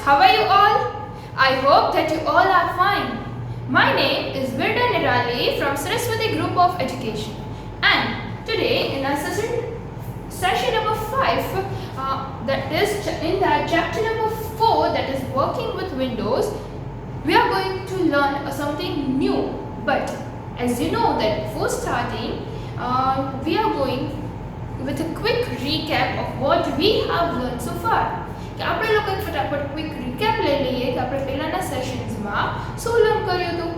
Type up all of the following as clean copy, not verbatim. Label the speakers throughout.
Speaker 1: How are you all? I hope that you all are fine. My name is Virda Nirali from Saraswati Group of Education, and today in our session number 5, that is in that chapter number 4, that is working with Windows, we are going to learn something new. But as you know that before starting, we are going with a quick recap of what we have learned so far. કે આપણે લોકો ફટાફટ quick recap લઈ લઈએ કે આપણે પહેલાના સેશન્સમાં શું લર્ન કર્યું હતું.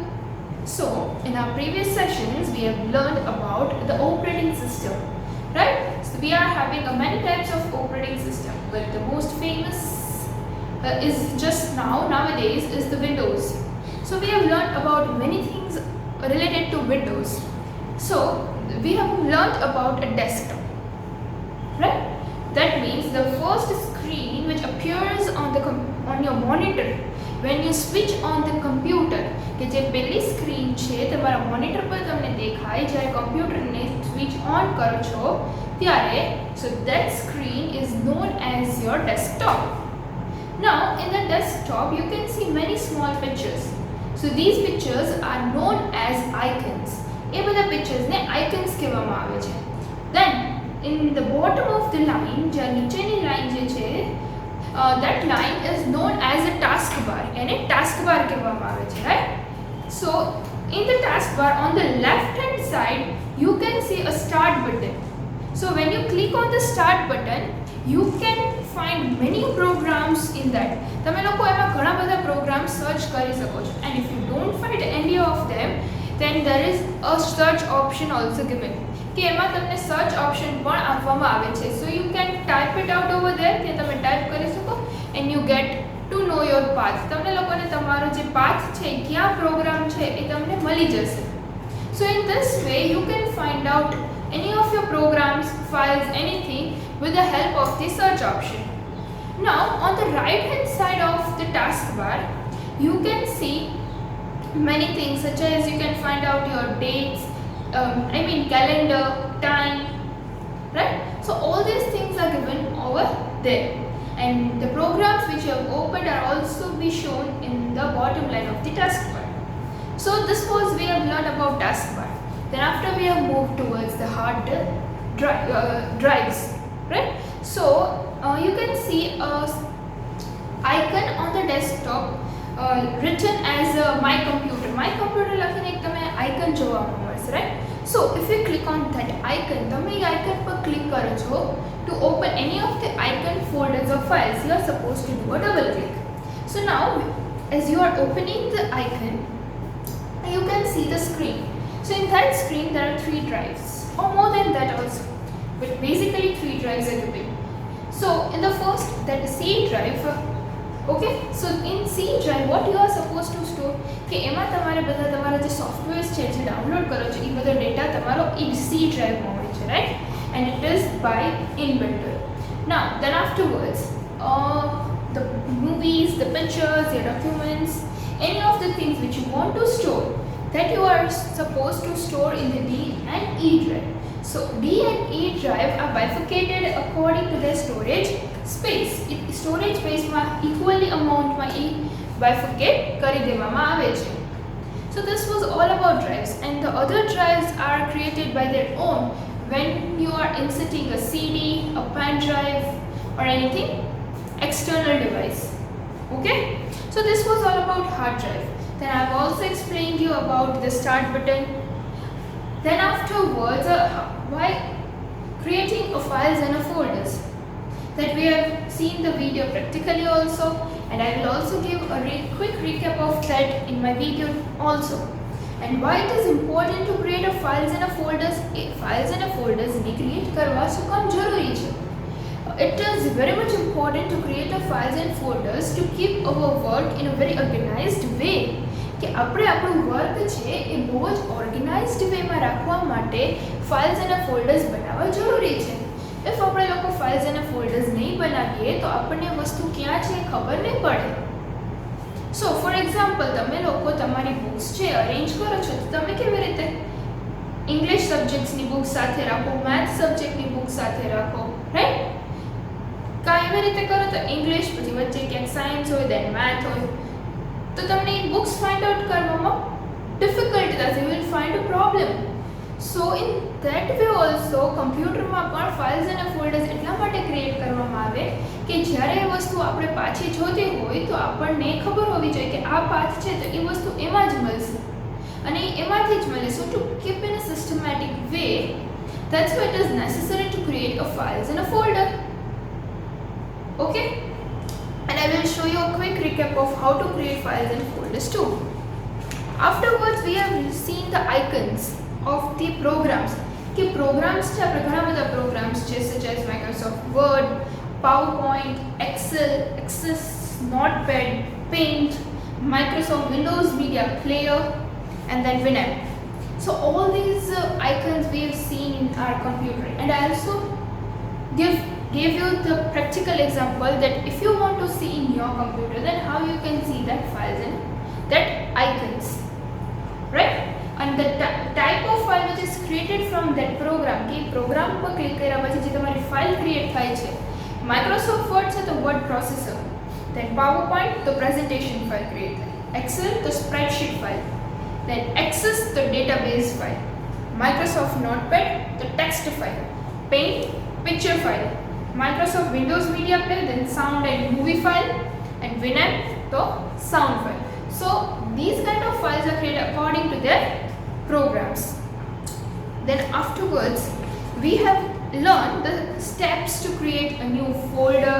Speaker 1: So in our previous sessions we have learned about the operating system, right? So we are having many types of operating system, but the most famous is just nowadays is the Windows. So we have learned about many things related to Windows. So we have learned about a desktop, right? That means the first screen which appears on your monitor when you switch on the computer, કે જે પહેલી screen છે તમારા monitor પર તમને દેખાય જ્યારે કમ્પ્યુટરને સ્વિચ ઓન કરો છો ત્યારે, so that screen is known as your desktop. Now in the desktop you can see many small pictures. So these pictures are known as icons. એ બધા picturesને icons કહેવામાં આવે છે. Then in the bottom of the line, જે નીચેની line જે છે, that line is known as a taskbar. એને taskbar કહેવામાં આવે છે, right? So in the taskbar on the left hand side you can see a start button. So when you click on the start button you can find many programs in that. તમે લોકો એમાં ઘણા બધા programs search કરી શકો છો, and if you don't find any of them then there is a search option also given. કે એમાં તમને સર્ચ ઓપ્શન પણ આપવામાં આવે છે. So you can type it out over there, કે તમે ટાઈપ કરી શકો and you get to know your path. તમને લોકોને તમારો જે પાથ છે ક્યાં પ્રોગ્રામ છે એ તમને મળી જશે. So in this way you can find out any of your programs, files, anything with the help of the search option. Now on the right hand side of the taskbar you can see many things, such as you can find out your dates, calendar, time, right? So all these things are given over there, and the programs which you have opened are also be shown in the bottom line of the taskbar. So this was we have learned about taskbar. Then after we have moved towards the hard drives, right? So you can see a icon on the desktop written as my computer. My computer લખીને એક તમે icon જોવા મળશે, right? So if you click on that icon, તમે એ icon પર click કરો છો to open any of the icon folders or files, you are supposed to do a double click. So now as you are opening the icon you can see the screen. So in that screen there are 3 drives, or more than that also, but basically 3 drives are given. So in the first, that is C drive. Okay, so in C drive what you are supposed to store, કે એમાં તમારે બધા તમારા જે softwares છે જે download કરો છો એ બધો ડેટા તમારો એ C ડ્રાઈવમાં હોય છે, right? And it is by inbuilt. Now then afterwards the movies, the pictures, your documents, any of the things which you want to store, that you are supposed to store in the D and E drive. So D and E drive are bifurcated according to their storage space. Storage space માં equally amount માં એ bifurcate કરી દેવામાં આવે છે. So this was all about drives, and the other drives are created by their own when you are inserting a CD, a pen drive, or anything external device. Okay, so this was all about hard drive. Then I've also explained you about the start button. Then afterwards why creating a files and a folders, that we have seen the video practically also, and I will also give a quick recap of that in my video also, and why it is important to create a files and a folders. Files and a folders ne create karwa શું કામ જરૂરી છે? It is very much important to create a files and folders to keep our work in a very organized way. કે આપણે આપણું work છે એ બહુ જ ઓર્ગેનાઇઝડ વેમાં રાખવા માટે ફાઇલ્સ અને ફોલ્ડર્સ બનાવવા જરૂરી છે. ઇફ આપણે લોકો ફાઇલ્સ અને ફોલ્ડર્સ નહીં બનાવીએ તો આપણને વસ્તુ ક્યાં છે ખબર નહીં પડે. સો ફોર એક્ઝામ્પલ તમે લોકો તમારી બુક્સ છે અરેન્જ કરો છો તો તમે કેવી રીતે ઇંગ્લિશ સબ્જેક્ટ્સની બુક સાથે રાખો, મેથ્સ સબ્જેક્ટની બુક સાથે રાખો, રાઈટ? કાં એવી રીતે કરો તો ઇંગ્લિશ, પછી વચ્ચે ક્યાંક સાયન્સ હોય, દેન મેથ હોય, તો તમને એ બુક્સ ફાઇન્ડ આઉટ કરવામાં ડિફિકલ્ટ થશે, you will find a problem. So in that way also કમ્પ્યુટરમાં પણ ફાઇલ્સ અને ફોલ્ડર્સ એટલા માટે ક્રિએટ કરવામાં આવે કે જ્યારે એ વસ્તુ આપણે પાછી જોતી હોય તો આપણને ખબર હોવી જોઈએ કે આ પાથ છે તો એ વસ્તુ એમાં જ મળશે અને એમાંથી જ મળે. So to keep in a systematic way, that's why it is necessary to create a files in a folder. Okay, and I will show you a quick recap of how to create files and folders too. Afterwards we have seen the icons of the programs. કે programs છે, આપણે ઘણા બધા programs છે such as Microsoft Word, PowerPoint, Excel, Access, Notepad, Paint, Microsoft Windows Media Player, and then Winamp. So all these icons we have seen in our computer, and I also gave you the practical example that if you want to see in your computer, then how you can see that files and that icons, right? And the type of file which is created from that program, કે programme પર click કર્યા પછી જે તમારી file create થાય છે, Microsoft word છે તો વર્ડ પ્રોસેસર, then PowerPoint તો પ્રેઝન્ટેશન ફાઇલ ક્રિએટ થાય, Excel તો spreadsheet file, then Access the database file, Microsoft Notepad the text file, Paint picture file, Microsoft Windows Media Player then sound and movie file, and Winamp the sound file. So these kind of files are created according to their programs. Then afterwards we have learned the steps to create a new folder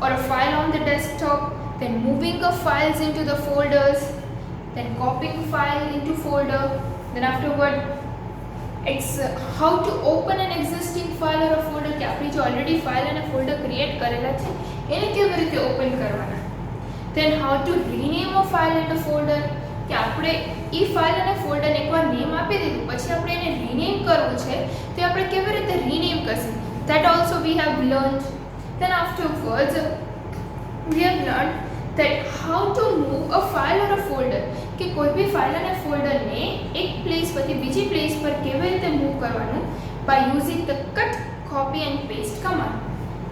Speaker 1: or a file on the desktop, then moving the files into the folders, then copying file into folder, then afterward it's how to open an existing file or a folder, કે આપણી જો already file અને folder create કરેલા છે એને કેવી રીતે open કરવાના, then how to rename a file and a folder, કે આપણે એ ફાઇલ અને ફોલ્ડરને એકવાર નેમ આપી દીધું પછી આપણે એને રીનેમ કરવું છે તો આપણે કેવી રીતે રીનેમ કરશું, that also we have learned. Then afterwards we have learned that how to move a file or a folder, કે કોઈ બી ફાઇલ અને ફોલ્ડરને એક પ્લેસ પરથી બીજી પ્લેસ પર કેવી રીતે મૂવ કરવાનું by using the cut, copy and paste command.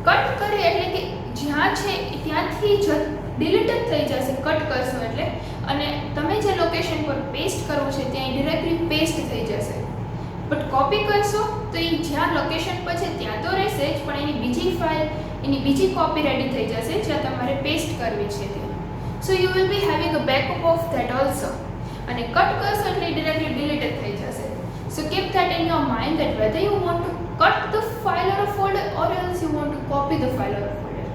Speaker 1: Cut કરે એટલે કે જ્યાં છે ત્યાંથી જ ડિલીટ જ થઈ જશે કટ કરશો એટલે, અને તમે જે લોકેશન પર પેસ્ટ કરવું છે ત્યાં ડિરેક્ટલી પેસ્ટ થઈ જશે. બટ કોપી કરશો તો એ જ્યાં લોકેશન પર છે ત્યાં તો રહેશે જ, પણ એની બીજી ફાઇલ, એની બીજી કોપી રેડી થઈ જશે જ્યાં તમારે પેસ્ટ કરવી છે ત્યાં. So you will be having a backup of that also. અને કટ કરશો એટલે ડિરેક્ટલી ડિલીટ જ થઈ જશે. સો keep that in your mind that whether you want to cut the file or a folder or else you want to copy the file or a folder.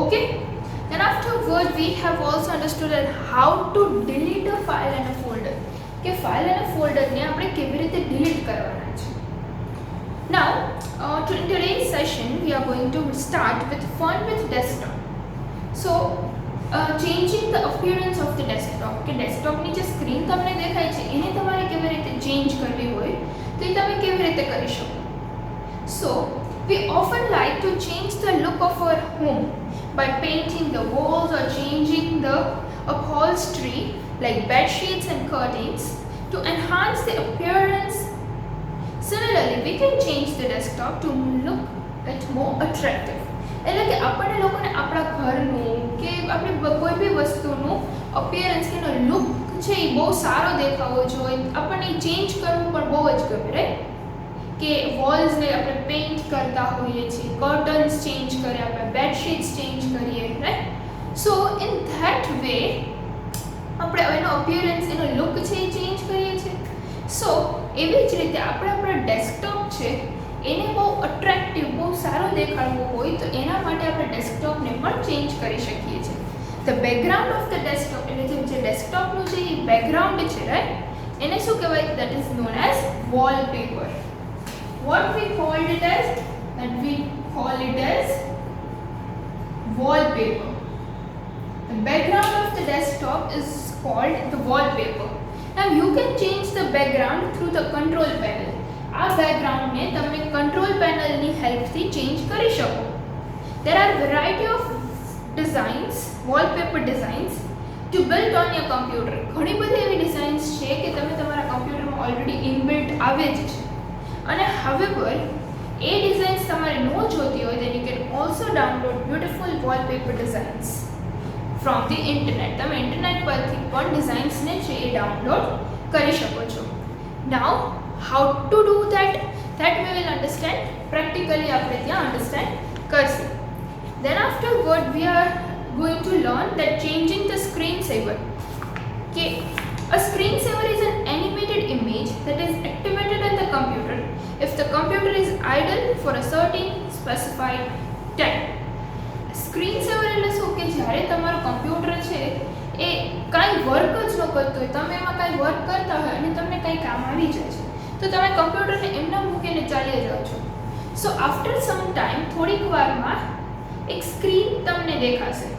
Speaker 1: Okay? Then afterward we have also understood that how to delete a file and a folder, કે file અને ફોલ્ડરને આપણે કેવી રીતે delete કરવાના છે. Now in today's session we are going to start with fun with desktop. So changing the appearance of the desktop, કે ડેસ્કટોપની જે screen તમને દેખાય છે એને તમારે કેવી રીતે ચેન્જ કરવી હોય તો એ તમે કેવી રીતે કરી શકો. So we often like to change the look of our home by painting the walls or changing the upholstery like bed sheets and curtains to enhance the appearance. Similarly, we can change the desktop to look it more attractive. એટલે કે આપણને લોકોને આપણા ઘરનું કે આપણી કોઈ બી વસ્તુનું અપિયરન્સ કે એનો લુક છે એ બહુ સારો દેખાવો જોઈએ, આપણને ચેન્જ કરવું પણ બહુ જ ગમે, રાઈટ? કે વોલ્સને આપણે પેઇન્ટ કરતા હોઈએ છીએ, કર્ટન્સ ચેન્જ કરીએ, આપણે બેડશીટ્સ ચેન્જ કરીએ, right? So in that way આપણે એનો અપિયરન્સ, એનો લુક છે એ ચેન્જ કરીએ છીએ. સો એવી જ રીતે આપણે આપણા ડેસ્કટોપ છે એને બહુ અટ્રેક્ટિવ, બહુ સારો દેખાડવું હોય તો એના માટે આપણે ડેસ્કટોપને પણ ચેન્જ કરી શકીએ છીએ. The background of the desktop, એટલે જે ડેસ્કટોપનું જે બેકગ્રાઉન્ડ છે, રાઈટ, એને શું કહેવાય? That is known as wallpaper. What we called it as? That we call it as wallpaper. The background of the desktop is called the wallpaper. Now you can change the background through the control panel. આ બેકગ્રાઉન્ડને તમે control પેનલની હેલ્પથી change કરી શકો. There are variety of designs, wallpaper designs to build on your computer. ઘણી બધી એવી designs છે કે તમે તમારા કમ્પ્યુટરમાં ઓલરેડી ઇનબિલ્ટ આવે જ છે. અને however એ ડિઝાઇન્સ તમારે ન જોતી હોય then you can also download beautiful wallpaper designs from the internet. તમે ઇન્ટરનેટ પરથી પણ ડિઝાઇન્સને છે એ ડાઉનલોડ કરી શકો છો. Now how to do that we will understand practically. આપણે ત્યાં understand કરશું. Then afterward we are going to learn that changing the screensaver. Okay, a screensaver is an animated image that is activated on the computer if the computer is idle for a certain specified time. સ્ક્રીનસેવર એટલે શું કે જ્યારે તમારું computer છે એ કાંઈ work જ ન કરતું હોય, તમે એમાં કાંઈ વર્ક કરતા હોય અને તમને કાંઈ કામ આવી જાય છે તો તમે કમ્પ્યુટરને એમના મૂકીને ચાલ્યા જાઓ છો. સો આફ્ટર સમ ટાઈમ થોડીક વારમાં એક સ્ક્રીન તમને દેખાશે.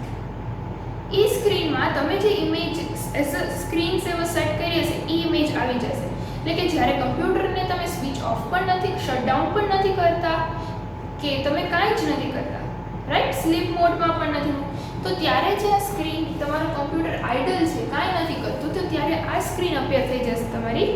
Speaker 1: એ સ્ક્રીનમાં તમે જે image as a screen saver set કરી હશે એ ઇમેજ આવી જશે. એટલે કે જ્યારે કમ્પ્યુટરને તમે સ્વિચ ઓફ પણ નથી, શટડાઉન પણ નથી કરતા કે તમે કાંઈ જ નથી કરતા, રાઈટ, સ્લીપ મોડમાં પણ નથી, તો ત્યારે જે આ સ્ક્રીન તમારું કમ્પ્યુટર આઇડલ છે, કાંઈ નથી કરતું, તો ત્યારે આ સ્ક્રીન અપિયર થઈ જશે તમારી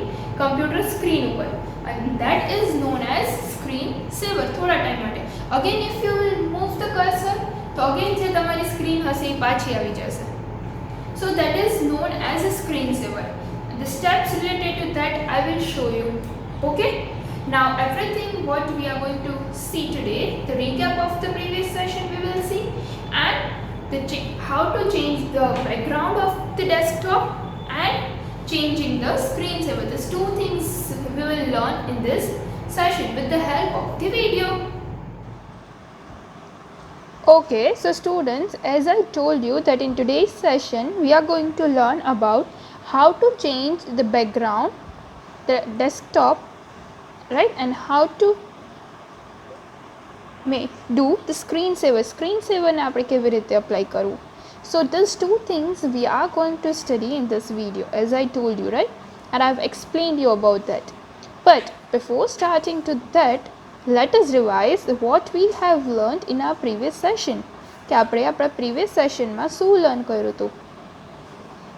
Speaker 1: કમ્પ્યુટર સ્ક્રીન ઉપર and that is known as screen saver. થોડા ટાઈમ માટે again if you will move the cursor તો again જે તમારી સ્ક્રીન હશે એ પાછી આવી જશે. So that is known as a screen saver. The steps related to that I will show you. Okay, now everything what we are going to see today, the recap of the previous session we will see, and how to change the background of the desktop and changing the screensaver. These two things we will learn in this session with the help of the video. Okay, so students, as I told you that in today's session we are going to learn about how to change the background, the desktop, right, and how to do the screensaver. Screensaver ને આપણે કેવી રીતે apply કરવું. So these two things we are going to study in this video, as I told you, right, and I have explained you about that. But before starting to that, let us revise what we have learned in our previous session. કે આપણે આપણા previous session માં શું learn કર્યું હતું.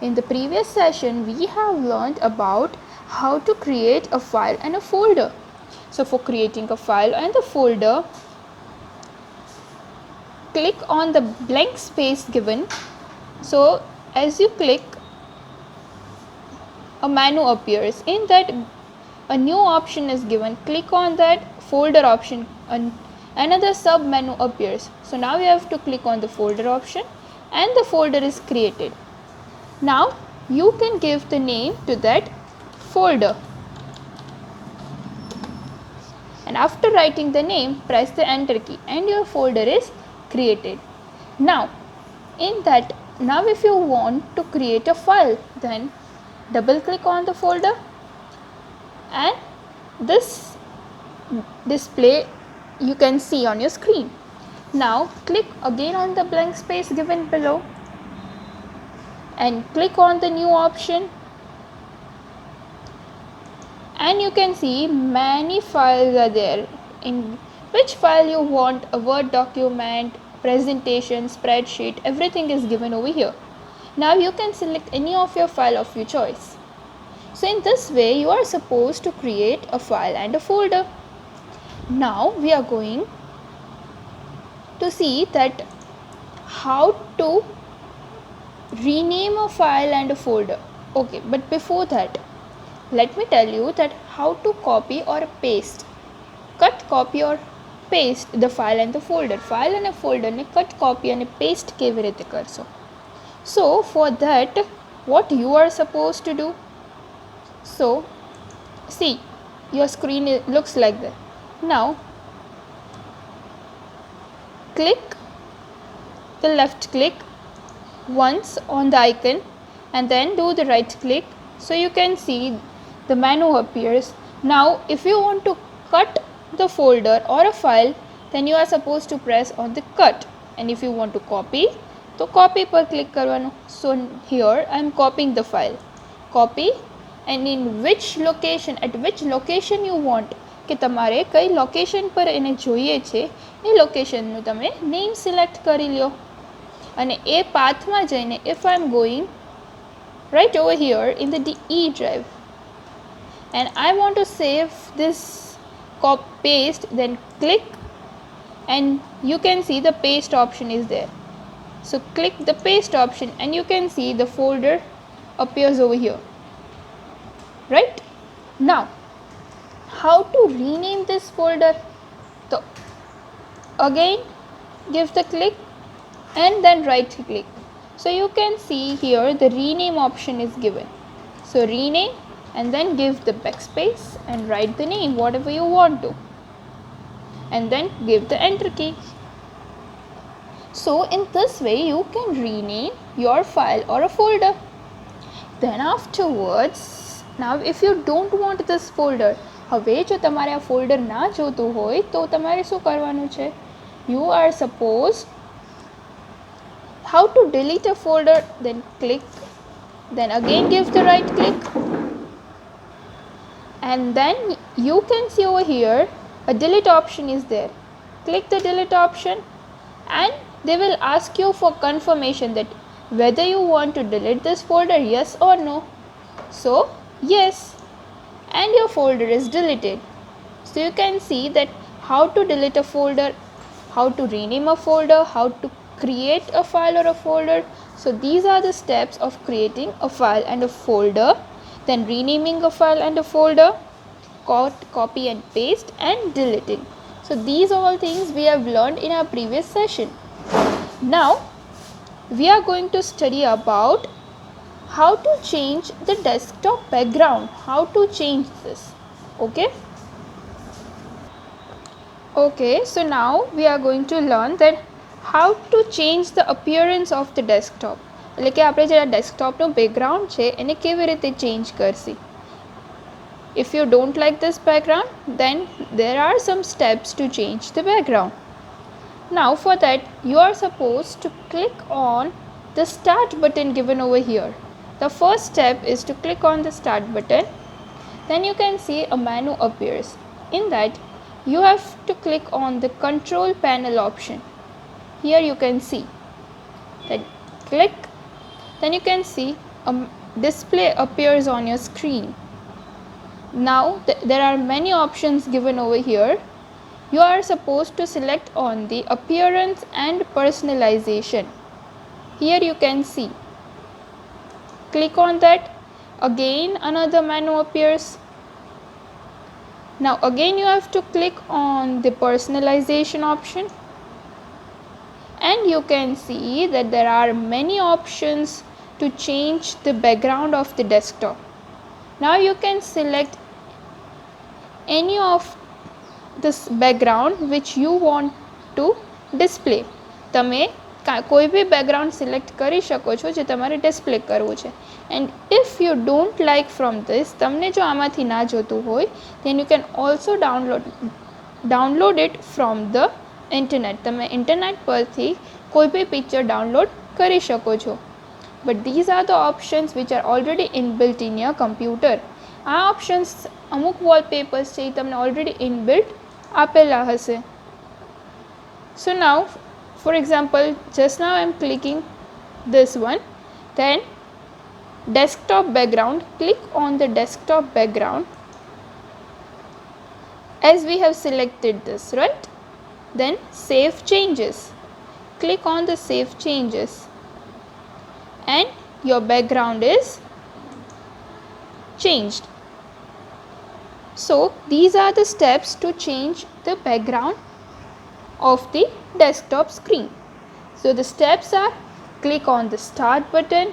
Speaker 1: In the previous session we have learned about how to create a file and a folder. So for creating a file and a folder, click on the blank space given. So as you click, a menu appears. In that a new option is given. Click on that folder option and another sub menu appears. So now you have to click on the folder option and the folder is created. Now you can give the name to that folder, and after writing the name press the enter key and your folder is created. Now in that, now if you want to create a file, then double click on the folder and this display you can see on your screen. Now click again on the blank space given below and click on the new option, and you can see many files are there. In which file you want, a Word document, presentation, spreadsheet, everything is given over here. Now you can select any of your file of your choice. So in this way you are supposed to create a file and a folder. Now we are going to see that how to rename a file and a folder. Okay, but before that let me tell you that how to copy or paste, cut, copy or paste the file and the folder. File and a folder ne cut, copy and paste કેવી રીતે કરશો. So for that what you are supposed to do, so see your screen looks like that. Now click the left click once on the icon and then do the right click, so you can see the menu appears. Now if you want to cut the folder or a file, then you are supposed to press on the cut, and if you want to copy, તો copy પર click કરવાનું. So here I am copying the file, copy, and in which location, at which location you want, કે તમારે કઈ location પર એને જોઈએ છે એ લોકેશનનું તમે નેમ સિલેક્ટ કરી લ્યો, અને એ પાથમાં જઈને if I am going right over here in the E drive and I want to save this paste, then click, and you can see the paste option is there. So click the paste option and you can see the folder appears over here, right? Now how to rename this folder? So again give the click and then right click. So you can see here the rename option is given. So rename and then give the backspace and write the name whatever you want to, and then give the enter key. So in this way you can rename your file or a folder. Then afterwards, now if you don't want this folder, હવે જો તમારે આ folder ના જોતું હોય તો તમારે શું કરવાનું છે? You are supposed how to delete a folder, then click, then again give the right click, and then you can see over here a delete option is there. Click the delete option and they will ask you for confirmation that whether you want to delete this folder, yes or no. So yes, and your folder is deleted. So you can see that how to delete a folder, how to rename a folder, how to create a file or a folder. So these are the steps of creating a file and a folder, then renaming a file and a folder, copy and paste, and deleting. So these all things we have learned in our previous session. Now we are going to study about how to change the desktop background, how to change this. Okay, so now we are going to learn that how to change the appearance of the desktop. એટલે કે આપણે જે ડેસ્કટોપનું background છે એને કેવી રીતે change Karshi. If you don't like this background, then there are some steps to change the background. Now for that you are supposed to click on the start button given over here. The first step is to click on the start button. Then you can see a menu appears. In that you have to click on the control panel option. Here you can see that click, then you can see a display appears on your screen. Now there are many options given over here. You are supposed to select on the appearance and personalization. Here you can see, click on that, again another menu appears. Now again you have to click on the personalization option, and you can see that there are many options to change the background of the desktop. Now you can select any of this background which you want to display. તમે કોઈ બી background select કરી શકો છો જે તમારે display કરવું છે. And if you don't like from this, તમને જો આમાંથી ના જોતું હોય, then you can also download it from the internet. તમે internet પરથી કોઈ બી picture download કરી શકો છો. But these are the options which are already inbuilt in your computer. આ options અમુક wallpapers છે એ તમને already inbuilt આપેલા હશે. So now for example, just now I am clicking this one, then desktop background, click on the desktop background as we have selected this, right? Then save changes, click on the save changes and your background is changed. So these are the steps to change the background of the desktop screen. So the steps are, click on the start button,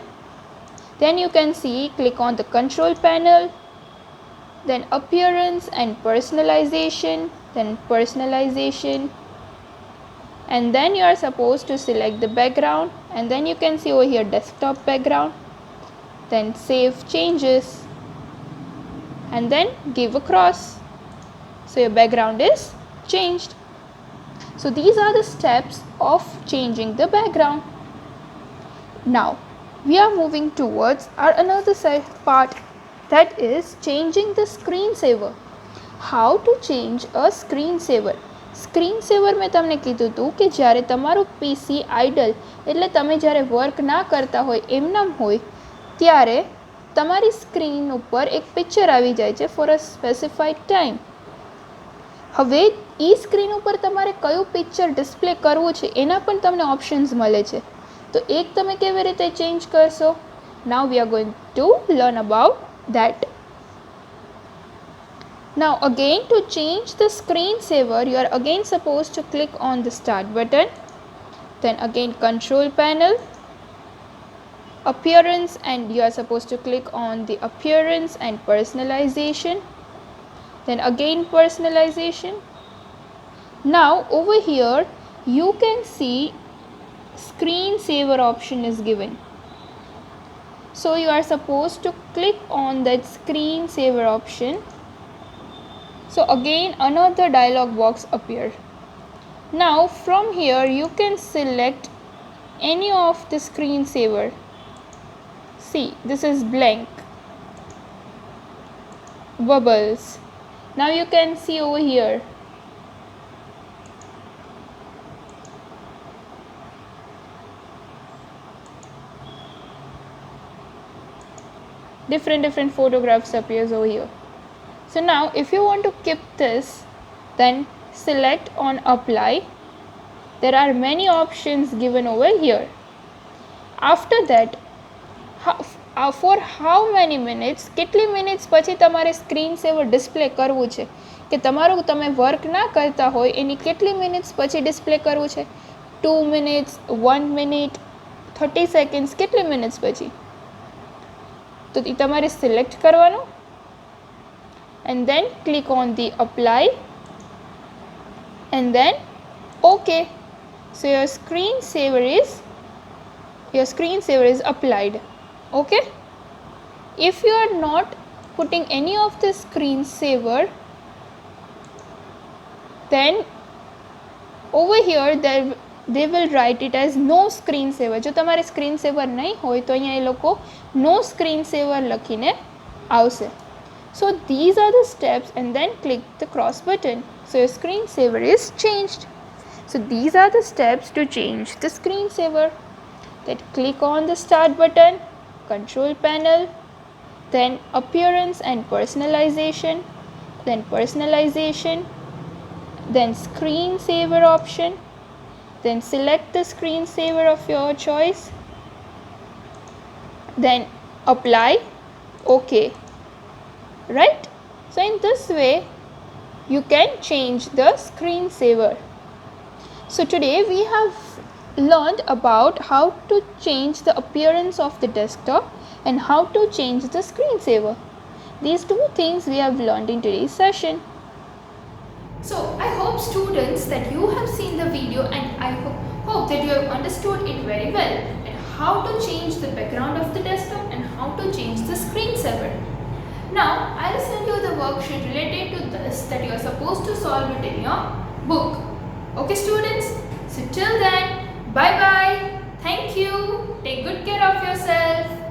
Speaker 1: then you can see click on the control panel, then appearance and personalization, then personalization, and then you are supposed to select the background, and then you can see over here desktop background, then save changes and then give a cross. So your background is changed. So these are the steps of changing the background. Now we are moving towards our another part, that is changing the screensaver. How to change a screensaver. Screensaver મેં તમને કીધું હતું કે જ્યારે તમારું PC idle, એટલે તમે જ્યારે વર્ક ના કરતા હોય એમનામ હોય ત્યારે તમારી સ્ક્રીન ઉપર એક પિક્ચર આવી જાય છે for a specified time. હવે એ સ્ક્રીન ઉપર તમારે કયું પિક્ચર ડિસ્પ્લે કરવું છે એના પણ તમને ઓપ્શન્સ મળે છે. તો એક તમે કેવી રીતે ચેન્જ કરશો? Now we are going to learn about that. Now again, to change the screensaver, you are again supposed to click on the start button, then again control panel, appearance, and you are supposed to click on the appearance and personalization, then again personalization. Now over here you can see screensaver option is given, so you are supposed to click on that screensaver option. So again another dialog box appear. Now from here you can select any of the screensaver. See, this is blank, bubbles. Now you can see over here different photographs appears over here. So now if you want to keep this, then select on apply. There are many options given over here. After that, for how many minutes, કેટલી minutes પછી તમારે screen સેવર display કરવું છે, કે તમારું તમે work ના કરતા હોય એની કેટલી મિનિટ્સ પછી ડિસ્પ્લે કરવું છે? 2 મિનિટ્સ, 1 મિનિટ, 30 સેકન્ડ્સ, કેટલી મિનિટ્સ પછી? તો એ તમારે સિલેક્ટ કરવાનું and then click on the apply and then okay. So your screensaver is applied. Okay, if you are not putting any of the screensaver, then over here they will write it as no screensaver. જો તમારે screensaver નહીં હોય તો અહીંયા એ લોકો no screensaver લખીને આવશે. So these are the steps, and then click the cross button. So your screensaver is changed. So these are the steps to change the screensaver. Then click on the start button, control panel, then appearance and personalization, then screensaver option, then select the screensaver of your choice, then apply, okay. Right? So in this way you can change the screensaver. So today we have learned about how to change the appearance of the desktop and how to change the screensaver. These two things we have learned in today's session. So I hope students that you have seen the video, and I hope that you have understood it very well, and how to change the background of the desktop and how to change the screensaver. Now I will send you the worksheet related to this that you are supposed to solve it in your book. Okay students, so till then, bye bye, thank you, take good care of yourself.